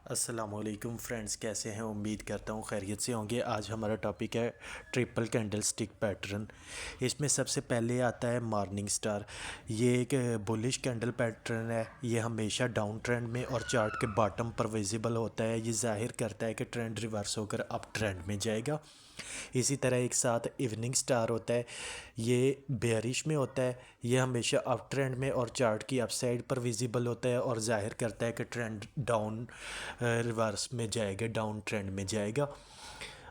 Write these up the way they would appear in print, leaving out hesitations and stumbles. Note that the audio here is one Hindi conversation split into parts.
अस्सलामुअलैकुम फ्रेंड्स, कैसे हैं? उम्मीद करता हूँ खैरियत से होंगे। आज हमारा टॉपिक है ट्रिपल कैंडल स्टिक पैटर्न। इसमें सबसे पहले आता है मॉर्निंग स्टार। ये एक बुलिश कैंडल पैटर्न है। ये हमेशा डाउन ट्रेंड में और चार्ट के बॉटम पर विजिबल होता है। ये जाहिर करता है कि ट्रेंड रिवर्स होकर अप ट्रेंड में जाएगा। इसी तरह एक साथ इवनिंग स्टार होता है। ये बेयरिश में होता है। ये हमेशा अप ट्रेंड में और चार्ट की अपसाइड पर विजिबल होता है और जाहिर करता है कि ट्रेंड डाउन रिवर्स में जाएगा, डाउन ट्रेंड में जाएगा।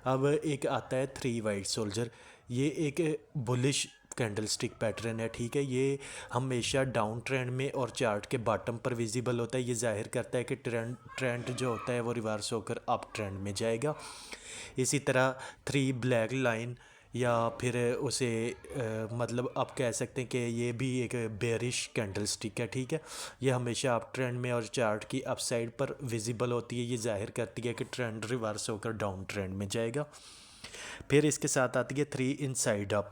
अब एक आता है थ्री वाइट सोल्जर। ये एक बुलिश कैंडल स्टिक पैटर्न है, ठीक है। ये हमेशा डाउन ट्रेंड में और चार्ट के बॉटम पर विजिबल होता है। ये जाहिर करता है कि ट्रेंड जो होता है वो रिवर्स होकर अप ट्रेंड में जाएगा। इसी तरह थ्री ब्लैक लाइन या फिर उसे मतलब आप कह सकते हैं कि ये भी एक बेरिश कैंडल स्टिक है, ठीक है। ये हमेशा अप ट्रेंड में और चार्ट की अप साइड पर विजिबल होती है। ये जाहिर करती है कि ट्रेंड रिवर्स होकर डाउन ट्रेंड में जाएगा। फिर इसके साथ आती है थ्री इनसाइड अप।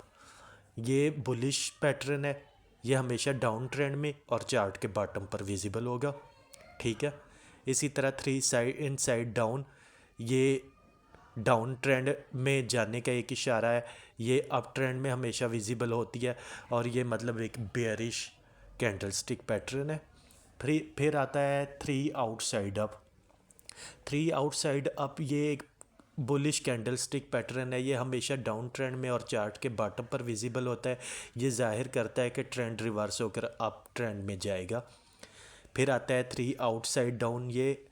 ये बुलिश पैटर्न है। ये हमेशा डाउन ट्रेंड में और चार्ट के बॉटम पर विजिबल होगा, ठीक है। इसी तरह थ्री साइड इनसाइड डाउन। ये डाउन ट्रेंड में जाने का एक इशारा है। ये अप ट्रेंड में हमेशा विजिबल होती है और ये मतलब एक बेयरिश कैंडल स्टिक पैटर्न है। फिर आता है three outside up. Three outside up ये एक बुलिश कैंडल स्टिक पैटर्न है। ये हमेशा डाउन ट्रेंड में और चार्ट के बॉटम पर विजिबल होता है। ये जाहिर करता है कि ट्रेंड रिवर्स होकर अप ट्रेंड में जाएगा। फिर आता है थ्री आउटसाइड डाउन। ये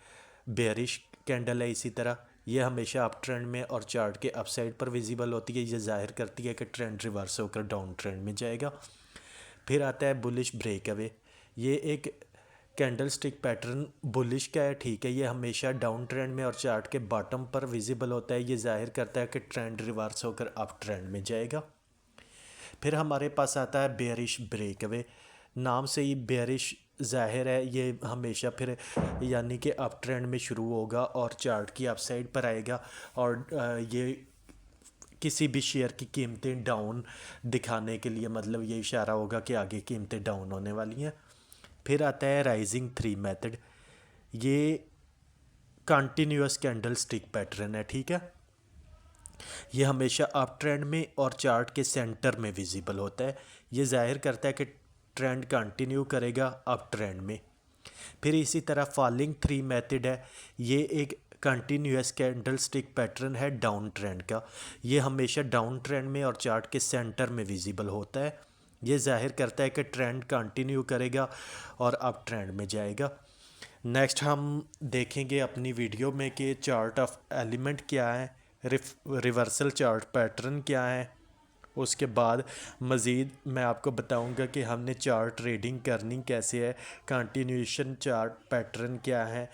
बेयरिश कैंडल है। इसी तरह ये हमेशा अप ट्रेंड में और चार्ट के अप साइड पर विजिबल होती है। ये जाहिर करती है कि ट्रेंड रिवर्स होकर डाउन ट्रेंड में जाएगा। फिर आता है बुलिश ब्रेक अवे। ये एक कैंडल स्टिक पैटर्न बुलिश का है, ठीक है। ये हमेशा डाउन ट्रेंड में और चार्ट के बॉटम पर विजिबल होता है। ये जाहिर करता है कि ट्रेंड रिवर्स होकर अप ट्रेंड में जाएगा। फिर हमारे पास आता है बेयरिश ब्रेक अवे। नाम से ही बेयरिश ज़ाहिर है। ये हमेशा फिर यानी कि अप ट्रेंड में शुरू होगा और चार्ट की अप साइड पर आएगा और ये किसी भी शेयर की कीमतें डाउन दिखाने के लिए मतलब ये इशारा होगा कि आगे कीमतें डाउन होने वाली हैं। फिर आता है राइजिंग थ्री मेथड। ये कंटिन्यूस कैंडल स्टिक पैटर्न है, ठीक है। ये हमेशा अप ट्रेंड में और चार्ट के सेंटर में विजिबल होता है। ये जाहिर करता है कि ट्रेंड कंटिन्यू करेगा अप ट्रेंड में। फिर इसी तरह फॉलिंग थ्री मेथड है। ये एक कंटिन्यूस कैंडल स्टिक पैटर्न है डाउन ट्रेंड का। ये हमेशा डाउन ट्रेंड में और चार्ट के सेंटर में विजिबल होता है। ये जाहिर करता है कि ट्रेंड कंटिन्यू करेगा और अप ट्रेंड में जाएगा। नेक्स्ट हम देखेंगे अपनी वीडियो में कि चार्ट ऑफ एलिमेंट क्या है, रिवर्सल चार्ट पैटर्न क्या है। उसके बाद मज़ीद मैं आपको बताऊंगा कि हमने चार्ट रीडिंग करनी कैसे है, कंटिन्यूएशन चार्ट पैटर्न क्या है।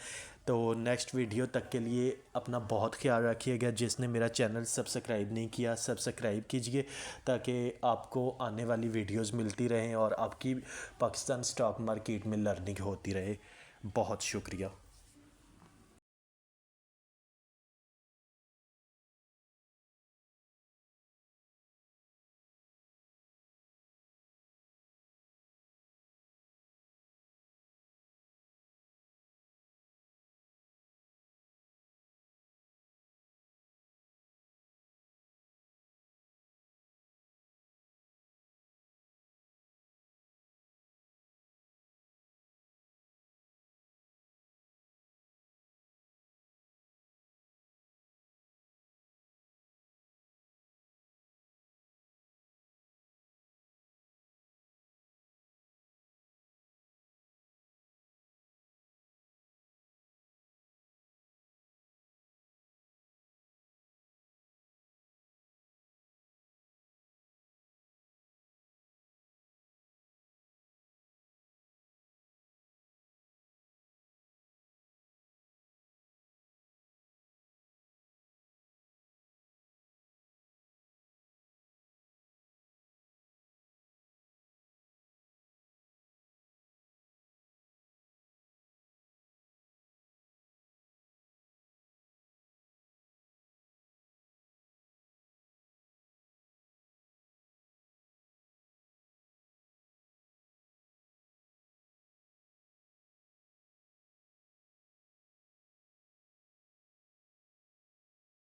तो नेक्स्ट वीडियो तक के लिए अपना बहुत ख्याल रखिएगा। जिसने मेरा चैनल सब्सक्राइब नहीं किया सब्सक्राइब कीजिए ताकि आपको आने वाली वीडियोस मिलती रहें और आपकी पाकिस्तान स्टॉक मार्केट में लर्निंग होती रहे। बहुत शुक्रिया।